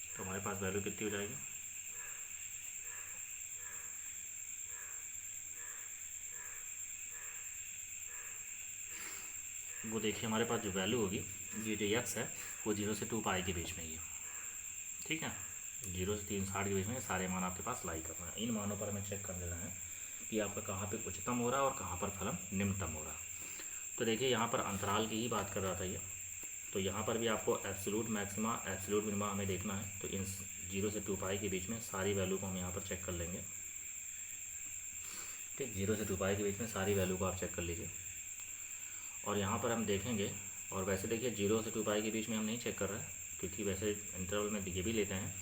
S1: तो हमारे पास वैल्यू कितनी हो जाएगी, वो देखिए हमारे पास जो वैल्यू होगी, ये जो x है वो 0 से 2π के बीच में ही है, ठीक है। 0 से 360 के बीच में सारे मान आपके पास लाई करना है। इन मानों पर हमें चेक कर लेना है कि आपका कहाँ पे उच्चतम हो रहा है और कहाँ पर फलन निम्नतम हो रहा है। तो देखिए यहाँ पर अंतराल की ही बात कर रहा था ये, तो यहाँ पर भी आपको एब्सोल्यूट मैक्सिमा एब्सोल्यूट मिनिमा हमें देखना है। तो इन 0 से 2 पाई के बीच में सारी वैल्यू को हम यहाँ पर चेक कर लेंगे। ठीक, 0 से 2 पाई के बीच में सारी वैल्यू को आप चेक कर लीजिए और यहाँ पर हम देखेंगे। और वैसे देखिए 0 से 2 पाई के बीच में हम नहीं चेक कर रहे हैं, क्योंकि वैसे इंटरवल में ये भी लेते हैं,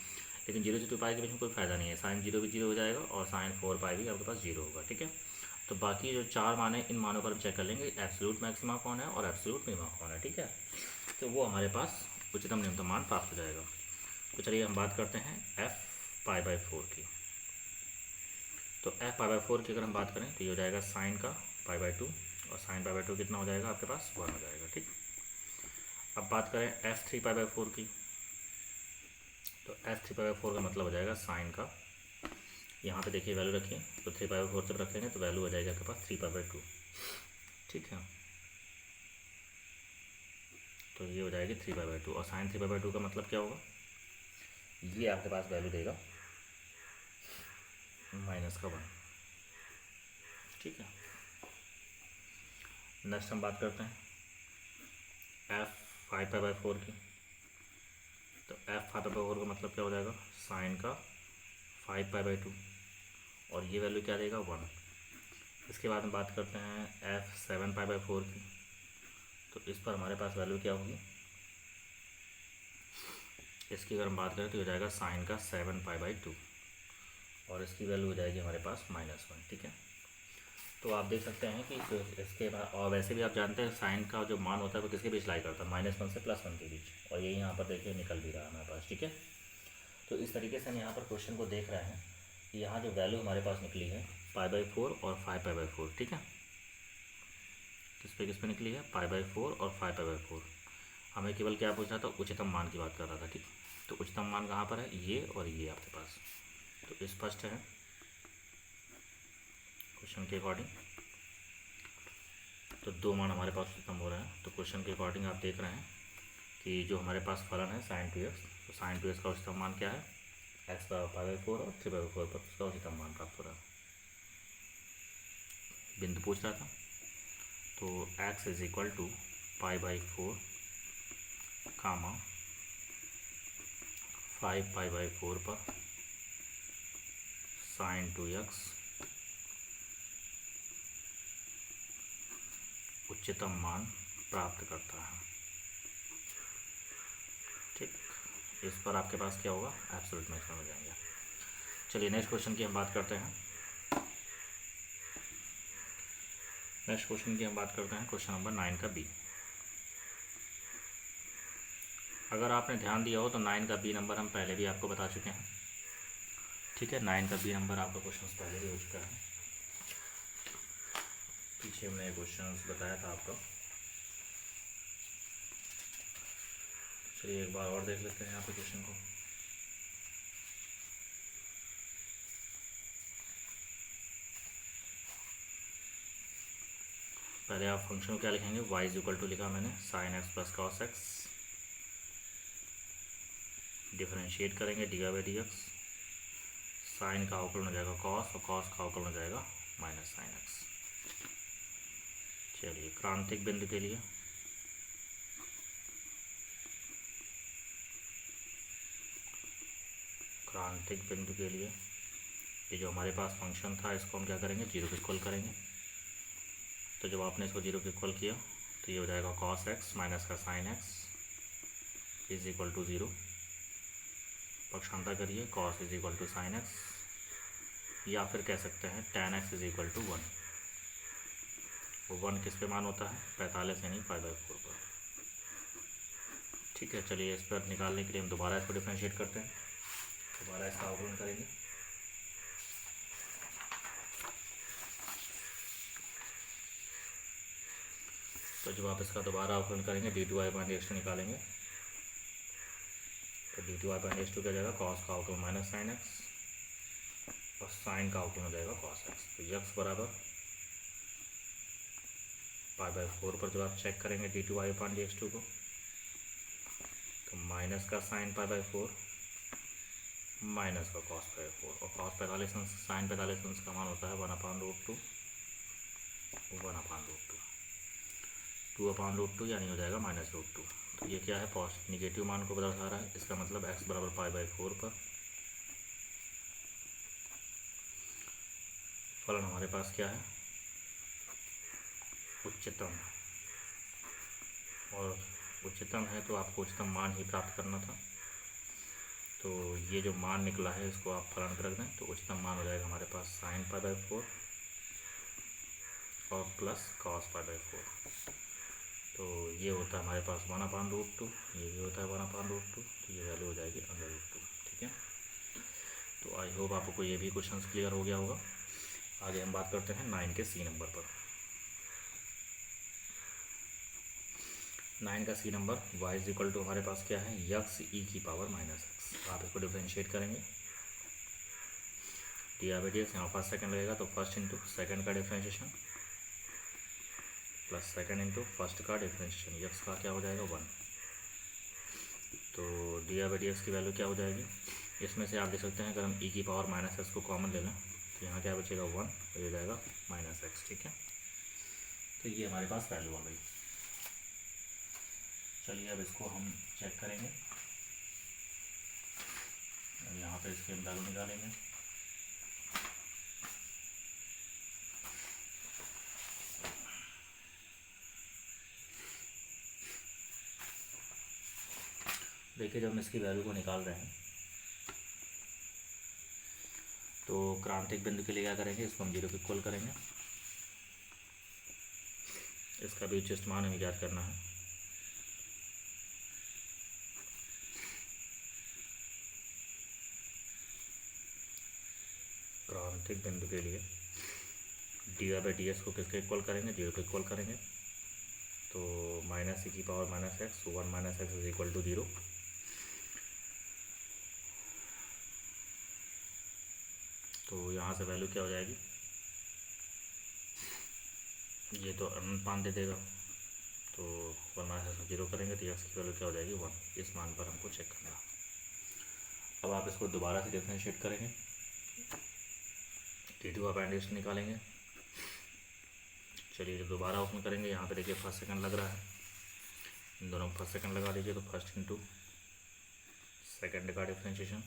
S1: लेकिन 0 से 2 पाई के बीच में कोई फ़ायदा नहीं है। साइन 0 भी 0 हो जाएगा और साइन 4 पाई भी आपके पास 0 होगा। ठीक है, तो बाकी जो 4 मान है इन मानों पर हम चेक कर लेंगे एब्सोल्यूट मैक्सिमा कौन है और एब्सोल्यूट मिनिमा कौन है। ठीक है, तो वो हमारे पास उच्चतम न्यूनतम मान प्राप्त हो जाएगा। तो चलिए हम बात करते हैं f π/4 की। तो f π/4 की अगर हम बात करें तो ये हो जाएगा साइन का π/2 और साइन π/2 कितना हो जाएगा आपके पास 1 हो जाएगा। ठीक, अब बात करें f 3 π/4 की। तो f 3 π/4 का मतलब हो जाएगा साइन का, यहाँ पे देखिए वैल्यू रखिए, तो 3 π/4 जब रखेंगे तो वैल्यू हो जाएगी आपके पास 3 π/2। ठीक है, तो ये हो जाएगी 3 π/2 और साइन 3 π/2 का मतलब क्या होगा, ये आपके पास वैल्यू देगा -1। ठीक है, नेक्स्ट हम बात करते हैं f 5 π/4 की। तो f 5 π/4 का मतलब क्या हो जाएगा, साइन का 5 π/2 और ये वैल्यू क्या देगा 1। इसके बाद हम बात करते हैं f 7 π/4 की। तो इस पर हमारे पास वैल्यू क्या होगी, इसकी अगर हम बात करें तो हो जाएगा साइन का 7 π/2 और इसकी वैल्यू हो जाएगी हमारे पास -1। ठीक है, तो आप देख सकते हैं कि इसके बाद, और वैसे भी आप जानते हैं साइन का जो मान होता है वो किसके बीच लाई करता है, -1 से +1 के बीच, और ये यहाँ पर देखिए निकल भी रहा है हमारे पास। ठीक है, तो इस तरीके से हम यहाँ पर क्वेश्चन को देख रहे हैं कि यहाँ जो वैल्यू हमारे पास निकली है π/4 और 5 π/4। ठीक है, किस पे निकली है, π/4 और 5 π/4। हमें केवल क्या पूछ रहा था, उच्चतम मान की बात कर रहा था। ठीक, तो उच्चतम मान कहाँ पर है, ये और ये आपके पास। तो स्पष्ट है क्वेश्चन के अकॉर्डिंग, तो 2 मान हमारे पास उच्चतम हो रहे हैं। तो क्वेश्चन के अकॉर्डिंग आप देख रहे हैं कि जो हमारे पास फलन है sin 2x, तो sin 2x का उच्चतम मान क्या है, x π/4 और 3/4 पर उसका उच्चतम मान प्राप्त हो रहा है। बिंदु पूछ रहा था, तो x = π/4 कामा 5 π/4 पर sin 2x उच्चतम मान प्राप्त करता है। ठीक, इस पर आपके पास क्या होगा, एब्सोल्यूट मैक्सिमम हो जाएंगे। चलिए नेक्स्ट क्वेश्चन की हम बात करते हैं। क्वेश्चन नंबर 9 का बी। अगर आपने ध्यान दिया हो तो 9 का बी नंबर हम पहले भी आपको बता चुके हैं। ठीक है, 9 का बी नंबर आपका क्वेश्चन पहले भी हो चुका है, पीछे हमने क्वेश्चन बताया था आपको। चलिए एक बार और देख लेते हैं यहाँ पे क्वेश्चन को। पहले आप फंक्शन को क्या लिखेंगे, y = लिखा मैंने sin x + cos x, differentiate करेंगे dy/dx, साइन का अवकलन हो जाएगा cos और cos का अवकलन हो जाएगा -sin x। चलिए क्रांतिक बिंदु के लिए ये जो हमारे पास फंक्शन था इसको हम क्या करेंगे, 0 के इक्वल करेंगे। तो जब आपने इसको 0 के इक्वल किया तो ये हो जाएगा cos x माइनस का sin x = 0। पक्षांतर करिए, cos = sin x, या फिर कह सकते हैं tan x = 1। वो 1 किस पे मान होता है, 45 यानी π/4 पर। ठीक है, चलिए इस पर निकालने के लिए हम दोबारा इसको डिफरेंशिएट करते हैं, दोबारा इसका अवकलन करेंगे। तो जब आप इसका दोबारा अवकलन करेंगे d2y/x2 निकालेंगे, तो d2y/x2 क्या जाएगा, cos का अवकलन -sin x और sin का अवकलन हो जाएगा cos x। तो x बराबर π/4 पर जब आप चेक करेंगे d2y/x2 को, तो माइनस का sin π/4 माइनस का cos π/4, और cos 45 sin 45 का मान होता है 1/√2। 2/√2 यानी हो जाएगा -√2। तो ये क्या है, पॉजिटिव निगेटिव मान को बदला रहा है, इसका मतलब x बराबर π/4 पर फलन हमारे पास क्या है, उच्चतम। और उच्चतम है तो आपको उच्चतम मान ही प्राप्त करना था, तो ये जो मान निकला है इसको आप फलन पर रख दें, तो उच्चतम मान हो जाएगा हमारे पास sin π/4 और प्लस cos π/4। तो ये होता है हमारे पास 1/√2, ये भी होता है 1/√2, तो ये वैल्यू हो जाएगी √2। ठीक है, तो आई होप आपको ये भी क्वेश्चन क्लियर हो गया होगा। आगे हम बात करते हैं 9 के सी नंबर पर। 9 का सी नंबर y = हमारे पास क्या है, यक्स e⁻⁻x। आप इसको डिफ्रेंशिएट करेंगे, dx यहाँ फर्स्ट सेकंड लगेगा, तो फर्स्ट इंटू सेकंड का differentiation plus second into first का डिफ्रेंशिएशन, यक्स का क्या हो जाएगा 1। तो dx की वैल्यू क्या हो जाएगी, इसमें से आप देख सकते हैं अगर हम e⁻⁻x को कॉमन ले लें तो यहाँ क्या बचेगा 1, तो ये जाएगा -x। ठीक है, तो ये हमारे पास वैल्यू आ गई। चलिए अब इसको हम चेक करेंगे, यहाँ पे इसके वैल्यू निकालेंगे। देखिए जब हम इसकी वैल्यू को निकाल रहे हैं तो क्रांतिक बिंदु के लिए क्या करेंगे, इसको हम 0 के इक्वल करेंगे, इसका भी उचित मान हमें ज्ञात करना है। क्रांतिक बिंदु के लिए dy/dx को किसके इक्वल करेंगे, 0 के इक्वल करेंगे, तो -e⁻⁻x 1 - x = 0। तो यहाँ से वैल्यू क्या हो जाएगी, ये तो अनंत मान दे देगा, तो 1 - 0 करेंगे तो x की वैल्यू क्या हो जाएगी 1। इस मान पर हमको चेक करना। अब आप इसको दोबारा से डिफरेंशिएट करेंगे, d2 निकालेंगे। चलिए जब दोबारा ओपन करेंगे, यहाँ पे देखिए फर्स्ट सेकंड लग रहा है, इन दोनों फर्स्ट सेकंड लगा दीजिए, तो फर्स्ट इंटू सेकंड का डिफरेंशिएशन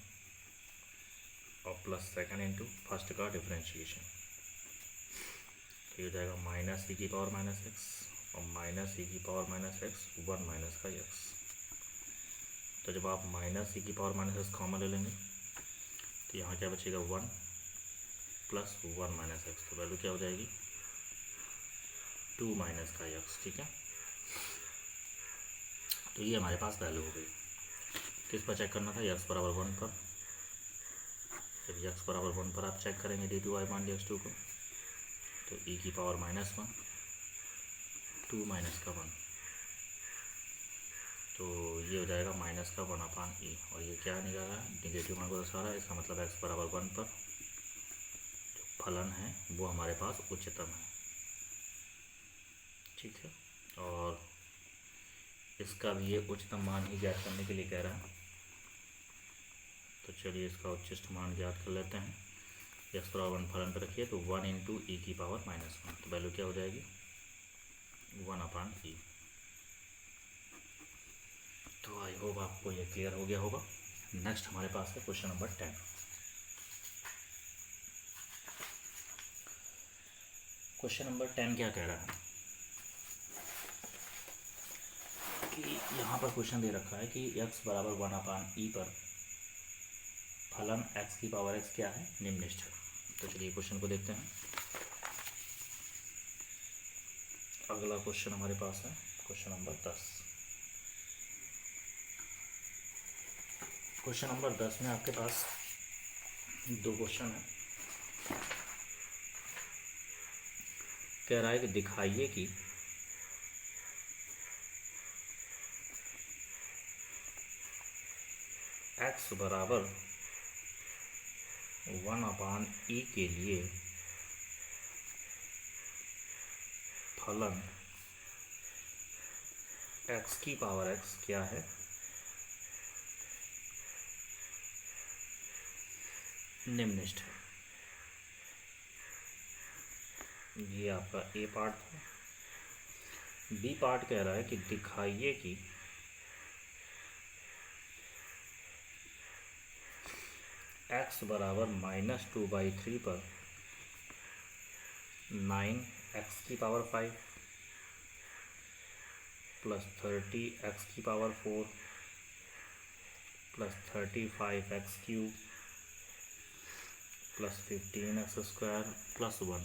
S1: और प्लस सेकंड इंटू फर्स्ट का डिफरेंशिएशन, तो ये हो जाएगा -e⁻⁻x और -e⁻⁻x 1 माइनस का x। तो जब आप -e⁻⁻x कॉमन ले लेंगे तो यहाँ क्या बचेगा 1 प्लस 1 माइनस x, तो वैल्यू क्या हो जाएगी 2 माइनस का x। ठीक है, तो ये हमारे पास वैल्यू हो गई। किस पर चेक करना था, x = 1 पर। जब x = 1 पर आप चेक करेंगे d2y/dx2 को, तो e⁻⁻1 2 माइनस का 1, तो ये हो जाएगा माइनस का 1/e, और ये क्या निकाला है, निगेटिव मान को दर्शा रहा है, इसका मतलब x = 1 पर जो फलन है वो हमारे पास उच्चतम है। ठीक है, और इसका भी ये उच्चतम मान ही ज्ञात करने के लिए कह रहा है, तो चलिए इसका उच्चतम मान ज्ञात कर लेते हैं। x = 1 फलन पर रखिए, तो 1 × e⁻⁻1, तो वैल्यू क्या हो जाएगी 1/e। तो आई होप आपको ये क्लियर हो गया होगा। नेक्स्ट हमारे पास है क्वेश्चन नंबर 10। क्वेश्चन नंबर 10 क्या कह रहा है कि यहाँ पर क्वेश्चन दे रखा है कि x = 1/e पर फलन x⁻x क्या है, निम्नलिखित है। तो चलिए क्वेश्चन को देखते हैं। अगला क्वेश्चन हमारे पास है क्वेश्चन नंबर 10। क्वेश्चन नंबर 10 में आपके पास 2 क्वेश्चन है। कह रहा है कि दिखाइए कि x = 1/e के लिए फलन x⁻x क्या है, निम्नलिखित है। ये आपका ए पार्ट था। बी पार्ट कह रहा है कि दिखाइए कि x बराबर -2/3 पर 9x⁵ plus 30x⁴ plus 35x³ plus 15x² plus 1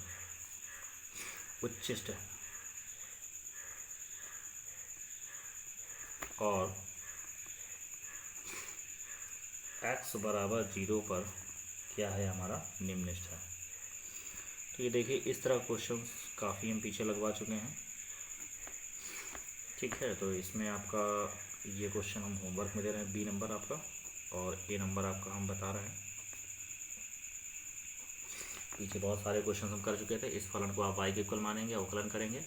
S1: उच्चिष्ट है और x बराबर 0 पर क्या है हमारा निम्नलिखित है। तो ये देखिए इस तरह क्वेश्चन काफ़ी हम पीछे लगवा चुके हैं, ठीक है। तो इसमें आपका ये क्वेश्चन हम होमवर्क में दे रहे हैं, बी नंबर आपका और ए नंबर आपका हम बता रहे हैं। पीछे बहुत सारे क्वेश्चन हम कर चुके थे। इस फलन को आप y के इक्वल मानेंगे, अवकलन करेंगे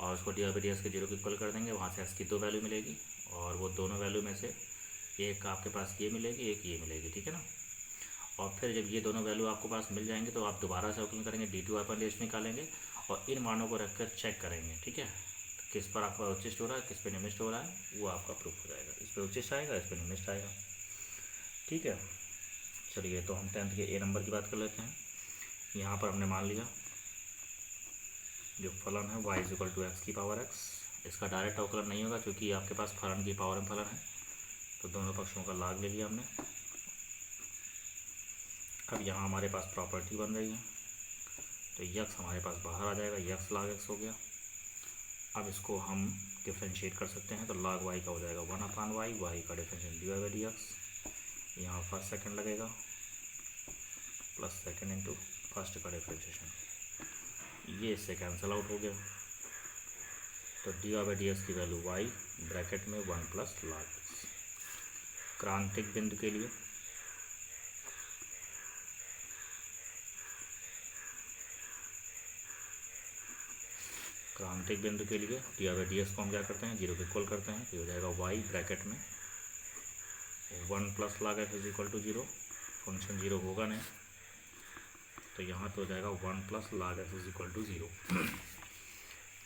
S1: और उसको dy/dx के 0 के इक्वल कर देंगे। वहाँ से x की 2 वैल्यू मिलेगी और वो दोनों वैल्यू में से एक आपके पास ये मिलेगी, एक ये मिलेगी, ठीक है ना। और फिर जब ये दोनों वैल्यू आपके पास मिल जाएंगे तो आप दोबारा से अवकलन करेंगे, dy/dx निकालेंगे और इन मानों को रखकर चेक करेंगे, ठीक है। तो किस पर आपका उच्चिष्ट हो रहा है, किस पर निम्नलिखित हो रहा है, वो आपका प्रूफ हो जाएगा। इस पर उच्चिष्ट आएगा, इस पर निम्नलिखित आएगा, ठीक है। चलिए तो हम 10th के ए नंबर की बात कर लेते हैं। यहाँ पर हमने मान लिया जो फलन है y = x⁵x, इसका डायरेक्ट अवकलन नहीं होगा क्योंकि आपके पास फलन की पावर में फलन है, तो दोनों पक्षों का लाग ले लिया हमने। अब यहाँ हमारे पास प्रॉपर्टी बन रही है तो यक्स हमारे पास बाहर आ जाएगा, यक्स log x हो गया। अब इसको हम डिफ्रेंशिएट कर सकते हैं तो log y का हो जाएगा 1/y, y का डिफ्रेंशिएशन dy/dx, यहाँ फर्स्ट सेकंड लगेगा प्लस सेकंड इंटू फर्स्ट का डिफ्रेंशिएशन, ये इससे कैंसिल आउट हो गया। तो dy/dx की वैल्यू y ब्रैकेट में 1 + log x। क्रांतिक बिंदु के लिए dy/dx को हम क्या करते हैं, 0 के इक्वल करते हैं, तो हो जाएगा y ब्रैकेट में 1 + log x = 0। फंक्शन 0 होगा नहीं तो यहाँ तो हो जाएगा 1 + log x = 0।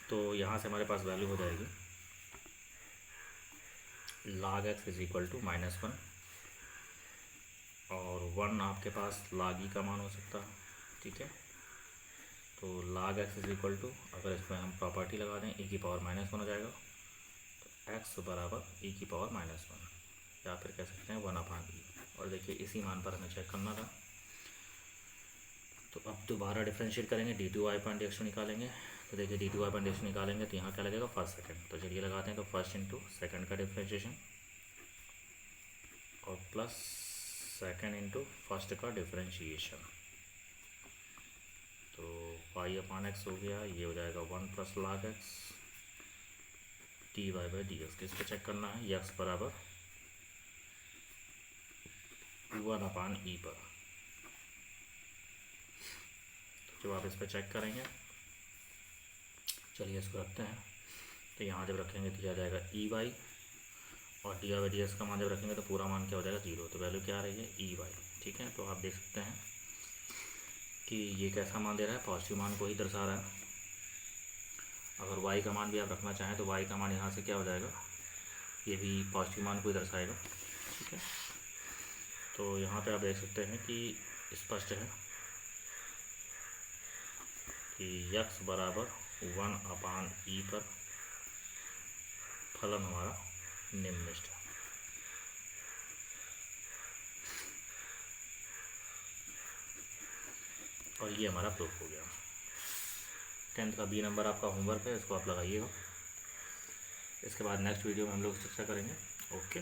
S1: तो यहाँ से हमारे पास वैल्यू हो जाएगी log x = -1 और 1 आपके पास log e का मान हो सकता है, ठीक है। तो log x अगर इसमें हम प्रॉपर्टी लगा दें e⁻−1 हो जाएगा, तो x बराबर e⁻−1 या फिर कह सकते हैं 1/e। और देखिए इसी मान पर हमें चेक करना था, तो अब दोबारा डिफ्रेंशिएट करेंगे, dy/dx निकालेंगे। तो देखिए dy/dx निकालेंगे तो यहाँ क्या लगेगा, फर्स्ट सेकंड। तो चलिए लगाते हैं, तो फर्स्ट इंटू सेकंड का डिफ्रेंशिएशन और प्लस सेकंड इंटू फर्स्ट का डिफ्रेंशिएशन, तो y/x हो गया, ये हो जाएगा 1 + log x dy/dx। किस पे चेक करना है, x बराबर 1/e पर। तो जब आप इस पर चेक करेंगे, चलिए इसको रखते हैं, तो यहाँ जब रखेंगे तो आ जाएगा e y और dy/dx का मान जब रखेंगे तो पूरा मान क्या हो जाएगा, 0। तो वैल्यू क्या आ रही है, e y, ठीक है। तो आप देख सकते हैं कि ये कैसा मान दे रहा है, पॉजिटिव मान को ही दर्शा रहा है। अगर y का मान भी आप रखना चाहें तो y का मान यहाँ से क्या हो जाएगा, ये भी पॉजिटिव मान को ही दर्शाएगा, ठीक है। तो यहाँ पे आप देख सकते हैं कि स्पष्ट है कि x बराबर 1/e पर फलन हमारा निम्नलिखित है। और ये हमारा प्रूफ हो गया। 10th का बी नंबर आपका होमवर्क है, इसको आप लगाइएगा। इसके बाद नेक्स्ट वीडियो में हम लोग चर्चा करेंगे। ओके।